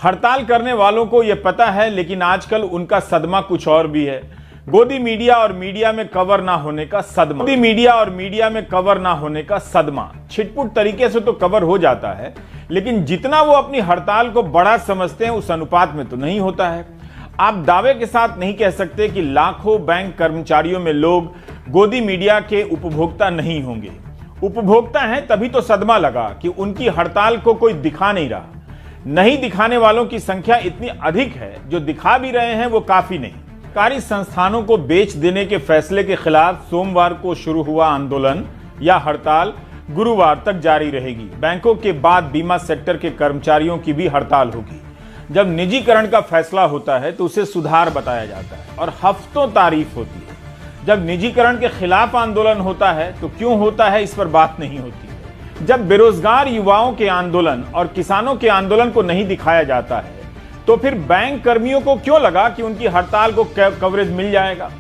हड़ताल करने वालों को यह पता है, लेकिन आजकल उनका सदमा कुछ और भी है। गोदी मीडिया और मीडिया में कवर ना होने का सदमा। गोदी मीडिया और मीडिया में कवर ना होने का सदमा। छिटपुट तरीके से तो कवर हो जाता है, लेकिन जितना वो अपनी हड़ताल को बड़ा समझते हैं उस अनुपात में तो नहीं होता है। आप दावे के साथ नहीं कह सकते कि लाखों बैंक कर्मचारियों में लोग गोदी मीडिया के उपभोक्ता नहीं होंगे। उपभोक्ता हैं तभी तो सदमा लगा कि उनकी हड़ताल को कोई दिखा नहीं रहा। नहीं दिखाने वालों की संख्या इतनी अधिक है, जो दिखा भी रहे हैं वो काफी नहीं। सरकारी संस्थानों को बेच देने के फैसले के खिलाफ सोमवार को शुरू हुआ आंदोलन या हड़ताल गुरुवार तक जारी रहेगी। बैंकों के बाद बीमा सेक्टर के कर्मचारियों की भी हड़ताल होगी। जब निजीकरण का फैसला होता है तो उसे सुधार बताया जाता है और हफ्तों तारीफ होती है। जब निजीकरण के खिलाफ आंदोलन होता है तो क्यों होता है, इस पर बात नहीं होती। जब बेरोजगार युवाओं के आंदोलन और किसानों के आंदोलन को नहीं दिखाया जाता है तो फिर बैंक कर्मियों को क्यों लगा कि उनकी हड़ताल को कवरेज मिल जाएगा।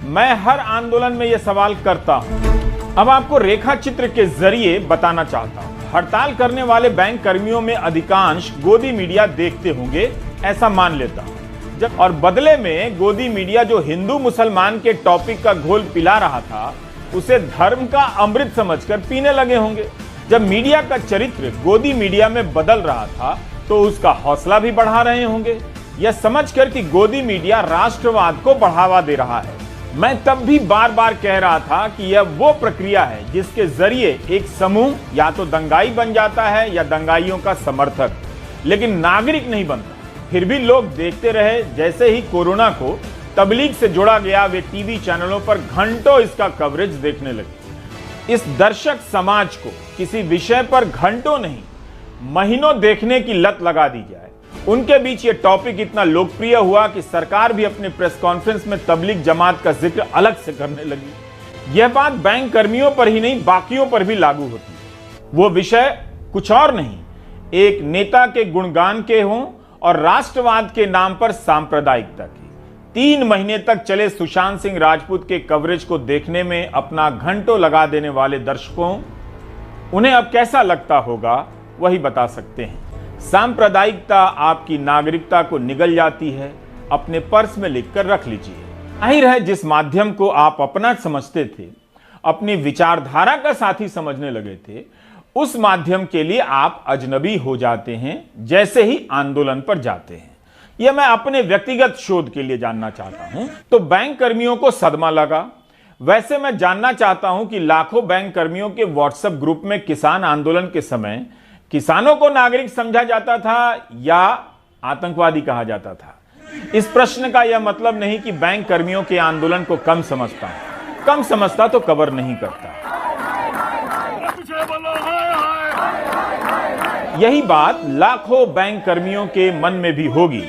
मैं हर आंदोलन में यह सवाल करता हूं। अब आपको रेखा चित्र के जरिए बताना चाहता हूं। हड़ताल करने वाले बैंक कर्मियों में अधिकांश गोदी मीडिया देखते होंगे, ऐसा मान लेता हूं। और बदले में गोदी मीडिया जो हिंदू मुसलमान के टॉपिक का घोल पिला रहा था, उसे धर्म का अमृत समझकर पीने लगे होंगे। जब मीडिया का चरित्र गोदी मीडिया में बदल रहा था तो उसका हौसला भी बढ़ा रहे होंगे, यह समझकर कि गोदी मीडिया राष्ट्रवाद को बढ़ावा दे रहा है। मैं तब भी बार बार कह रहा था कि यह वो प्रक्रिया है जिसके जरिए एक समूह या तो दंगाई बन जाता है या दंगाइयों का समर्थक, लेकिन नागरिक नहीं बनता। फिर भी लोग देखते रहे। जैसे ही कोरोना को तबलीग से जोड़ा गया, वे टीवी चैनलों पर घंटों इसका कवरेज देखने लगे। इस दर्शक समाज को किसी विषय पर घंटों नहीं महीनों देखने की लत लगा दी जाए। उनके बीच यह टॉपिक इतना लोकप्रिय हुआ कि सरकार भी अपने प्रेस कॉन्फ्रेंस में तबलीग जमात का जिक्र अलग से करने लगी। यह बात बैंक कर्मियों पर ही नहीं बाकियों पर भी लागू होती है। वो विषय कुछ और नहीं, एक नेता के गुणगान के हों और राष्ट्रवाद के नाम पर सांप्रदायिकता की। 3 महीने तक चले सुशांत सिंह राजपूत के कवरेज को देखने में अपना घंटों लगा देने वाले दर्शकों, उन्हें अब कैसा लगता होगा वही बता सकते हैं। सांप्रदायिकता आपकी नागरिकता को निगल जाती है। अपने पर्स में लिखकर रख लीजिए। जाहिर है, जिस माध्यम को आप अपना समझते थे, अपनी विचारधारा का साथी समझने लगे थे, उस माध्यम के लिए आप अजनबी हो जाते हैं जैसे ही आंदोलन पर जाते हैं। यह मैं अपने व्यक्तिगत शोध के लिए जानना चाहता हूं। तो बैंक कर्मियों को सदमा लगा। वैसे मैं जानना चाहता हूं कि लाखों बैंक कर्मियों के व्हाट्सएप ग्रुप में किसान आंदोलन के समय किसानों को नागरिक समझा जाता था या आतंकवादी कहा जाता था। इस प्रश्न का यह मतलब नहीं कि बैंक कर्मियों के आंदोलन को कम समझता हूं। कम समझता तो कवर नहीं करता। यही बात लाखों बैंक कर्मियों के मन में भी होगी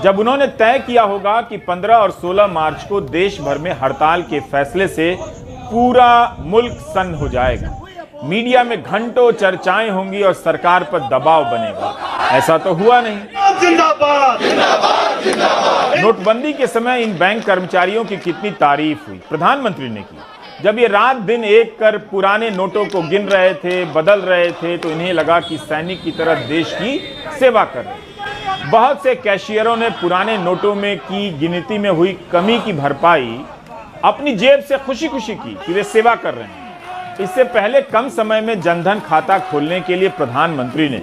जब उन्होंने तय किया होगा कि 15 और 16 मार्च को देश भर में हड़ताल के फैसले से पूरा मुल्क सन्न हो जाएगा। मीडिया में घंटों चर्चाएं होंगी और सरकार पर दबाव बनेगा। ऐसा तो हुआ नहीं। नोटबंदी के समय इन बैंक कर्मचारियों की कितनी तारीफ हुई, प्रधानमंत्री ने की। जब ये रात दिन एक कर पुराने नोटों को गिन रहे थे, बदल रहे थे, तो इन्हें लगा कि सैनिक की तरह देश की सेवा कर रहे। बहुत से कैशियरों ने पुराने नोटों में की गिनती में हुई कमी की भरपाई अपनी जेब से खुशी खुशी की कि वे सेवा कर रहे हैं। इससे पहले कम समय में जनधन खाता खोलने के लिए प्रधानमंत्री ने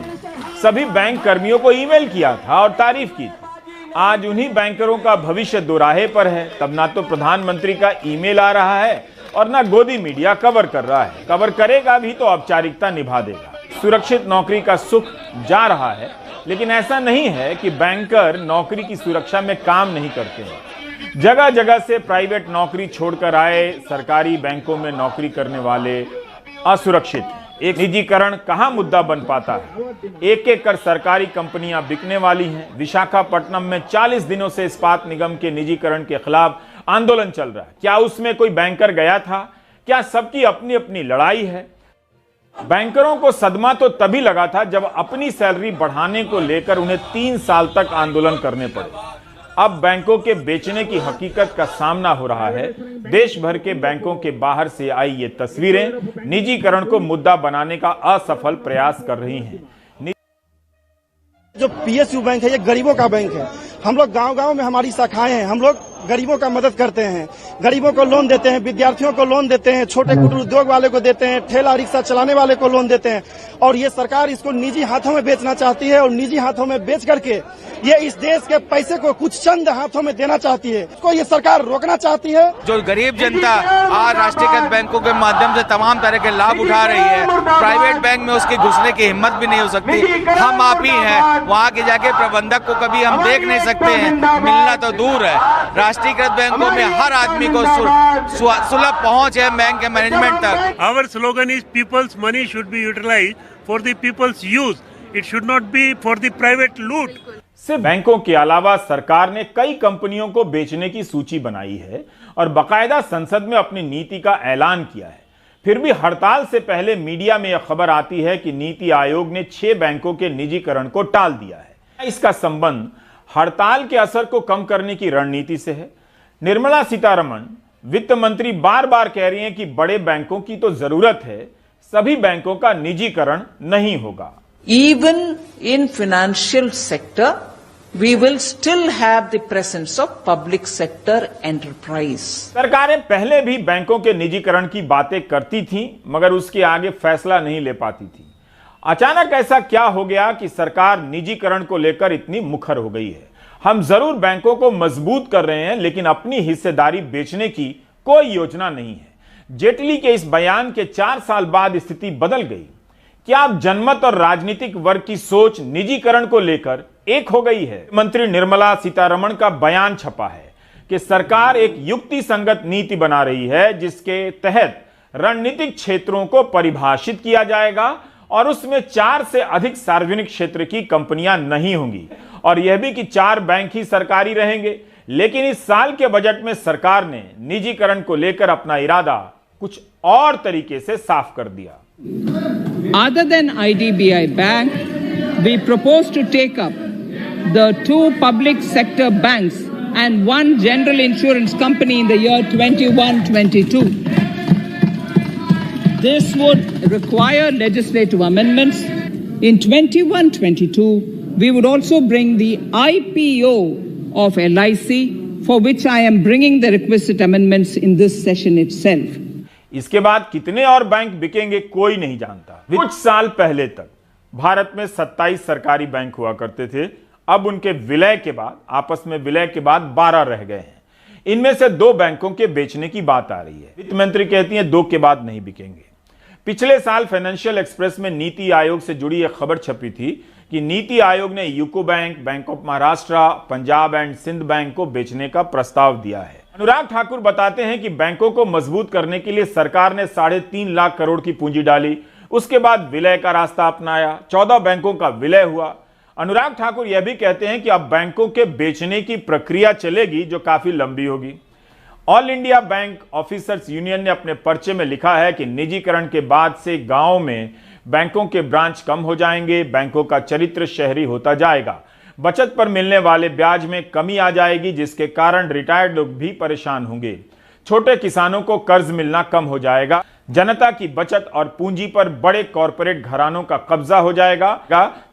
सभी बैंक कर्मियों को ईमेल किया था और तारीफ की थी। आज उन्हीं बैंकरों का भविष्य दोराहे पर है। तब ना तो प्रधानमंत्री का ईमेल आ रहा है और ना गोदी मीडिया कवर कर रहा है। कवर करेगा भी तो औपचारिकता निभा देगा। सुरक्षित नौकरी का सुख जा रहा है, लेकिन ऐसा नहीं है कि बैंकर नौकरी की सुरक्षा में काम नहीं करते हैं। जगह जगह से प्राइवेट नौकरी छोड़कर आए सरकारी बैंकों में नौकरी करने वाले असुरक्षित हैं। एक निजीकरण कहां मुद्दा बन पाता है। एक एक कर सरकारी कंपनियां बिकने वाली हैं। विशाखापट्टनम में 40 दिनों से इस्पात निगम के निजीकरण के खिलाफ आंदोलन चल रहा है। क्या उसमें कोई बैंकर गया था? क्या सबकी अपनी अपनी लड़ाई है? बैंकरों को सदमा तो तभी लगा था जब अपनी सैलरी बढ़ाने को लेकर उन्हें 3 साल तक आंदोलन करने पड़े। अब बैंकों के बेचने की हकीकत का सामना हो रहा है। देश भर के बैंकों के बाहर से आई ये तस्वीरें निजीकरण को मुद्दा बनाने का असफल प्रयास कर रही हैं। जो PSU बैंक है ये गरीबों का बैंक है। हम लोग गांव-गांव में हमारी शाखाएं हैं, हम लोग गरीबों का मदद करते हैं, गरीबों को लोन देते हैं, विद्यार्थियों को लोन देते हैं, छोटे कुटीर उद्योग वाले को देते हैं, ठेला रिक्शा चलाने वाले को लोन देते हैं। और ये सरकार इसको निजी हाथों में बेचना चाहती है और निजी हाथों में बेच करके ये इस देश के पैसे को कुछ चंद हाथों में देना चाहती है। इसको ये सरकार रोकना चाहती है। जो गरीब जनता आज राष्ट्रीयकृत बैंकों के माध्यम से तमाम तरह के लाभ उठा रही है, प्राइवेट बैंक में उसकी घुसने की हिम्मत भी नहीं हो सकती। हम आप ही हैं, वहाँ के जाके प्रबंधक को कभी हम देख नहीं सकते हैं, मिलना तो दूर है। राष्ट्रीयकृत बैंकों में हर आदमी को सुलभ पहुंच है बैंक के मैनेजमेंट तक। Our slogan is people's money should be utilized for the people's use. It should not be for the private loot. सिर्फ बैंकों के अलावा सरकार ने कई कंपनियों को बेचने की सूची बनाई है और बकायदा संसद में अपनी नीति का ऐलान किया है। फिर भी हड़ताल से पहले मीडिया में यह खबर आती है कि नीति आयोग ने 6 बैंकों के निजीकरण को टाल दिया है। इसका संबंध हड़ताल के असर को कम करने की रणनीति से है। निर्मला सीतारमण वित्त मंत्री बार बार कह रही हैं कि बड़े बैंकों की तो जरूरत है, सभी बैंकों का निजीकरण नहीं होगा। Even in financial sector, we will still have the presence of public sector enterprise. सरकारें पहले भी बैंकों के निजीकरण की बातें करती थीं, मगर उसके आगे फैसला नहीं ले पाती थी। अचानक ऐसा क्या हो गया कि सरकार निजीकरण को लेकर इतनी मुखर हो गई है? हम जरूर बैंकों को मजबूत कर रहे हैं, लेकिन अपनी हिस्सेदारी बेचने की कोई योजना नहीं है। जेटली के इस बयान के 4 साल बाद स्थिति बदल गई। क्या अब जनमत और राजनीतिक वर्ग की सोच निजीकरण को लेकर एक हो गई है? मंत्री निर्मला सीतारमण का बयान छपा है कि सरकार एक युक्ति संगत नीति बना रही है, जिसके तहत रणनीतिक क्षेत्रों को परिभाषित किया जाएगा और उसमें 4 से अधिक सार्वजनिक क्षेत्र की कंपनियां नहीं होंगी और यह भी कि 4 बैंक ही सरकारी रहेंगे। लेकिन इस साल के बजट में सरकार ने निजीकरण को लेकर अपना इरादा कुछ और तरीके से साफ कर दिया। Other than IDBI Bank, we propose to take up the 2 public sector banks and 1 general insurance company in the year 21-22. This would require legislative amendments. In 21-22, we would also bring the IPO of LIC, for which I am bringing the requisite amendments in this session itself. इसके बाद कितने और bank बिकेंगे कोई नहीं जानता। कुछ साल पहले तक भारत में 27 सरकारी बैंक हुआ करते थे। अब उनके विलय के बाद, आपस में विलय के बाद 12 रह गए हैं। इनमें से 2 बैंकों के बेचने की बात आ रही है। वित्त मंत्री कहती हैं 2 के बाद नहीं बिकेंगे। पिछले साल फाइनेंशियल एक्सप्रेस में नीति आयोग से जुड़ी एक खबर छपी थी कि नीति आयोग ने UCO bank, bank of Maharashtra, Punjab and Sind bank को बेचने का प्रस्ताव दिया है। अनुराग ठाकुर बताते हैं कि बैंकों को मजबूत करने के लिए सरकार ने 3.5 लाख करोड़ की पूंजी डाली। उसके बाद विलय का रास्ता अपनाया। 14 बैंकों का विलय हुआ। अनुराग ठाकुर यह भी कहते हैं कि अब बैंकों के बेचने की प्रक्रिया चलेगी, जो काफी लंबी होगी। All India bank officers union ने अपने पर्चे में लिखा है कि निजीकरण के बाद से गांव में बैंकों के ब्रांच कम हो जाएंगे, बैंकों का चरित्र शहरी होता जाएगा, बचत पर मिलने वाले ब्याज में कमी आ जाएगी, जिसके कारण रिटायर्ड लोग भी परेशान होंगे। छोटे किसानों को कर्ज मिलना कम हो जाएगा। जनता की बचत और पूंजी पर बड़े कॉरपोरेट घरानों का कब्जा हो जाएगा।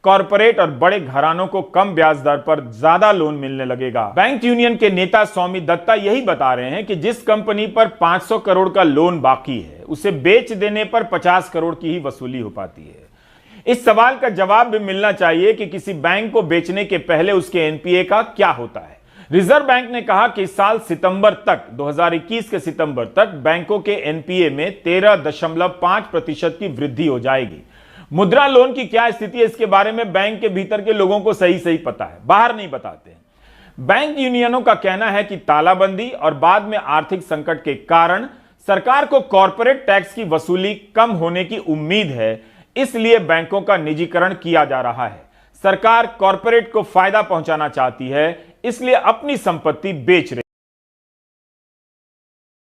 कॉरपोरेट और बड़े घरानों को कम ब्याज दर पर ज्यादा लोन मिलने लगेगा। बैंक यूनियन के नेता स्वामी दत्ता यही बता रहे हैं कि जिस कंपनी पर 500 करोड़ का लोन बाकी है, उसे बेच देने पर 50 करोड़ की ही वसूली हो पाती है। इस सवाल का जवाब भी मिलना चाहिए कि किसी बैंक को बेचने के पहले उसके एनपीए का क्या होता है। रिजर्व बैंक ने कहा कि इस साल सितंबर तक, 2021 के सितंबर तक बैंकों के एनपीए में 13.5% की वृद्धि हो जाएगी। मुद्रा लोन की क्या स्थिति है, इसके बारे में बैंक के भीतर के लोगों को सही पता है, बाहर नहीं बताते हैं। बैंक यूनियनों का कहना है कि तालाबंदी और बाद में आर्थिक संकट के कारण सरकार को कॉर्पोरेट टैक्स की वसूली कम होने की उम्मीद है, इसलिए बैंकों का निजीकरण किया जा रहा है। सरकार कॉर्पोरेट को फायदा पहुंचाना चाहती है, इसलिए अपनी संपत्ति बेच रही है।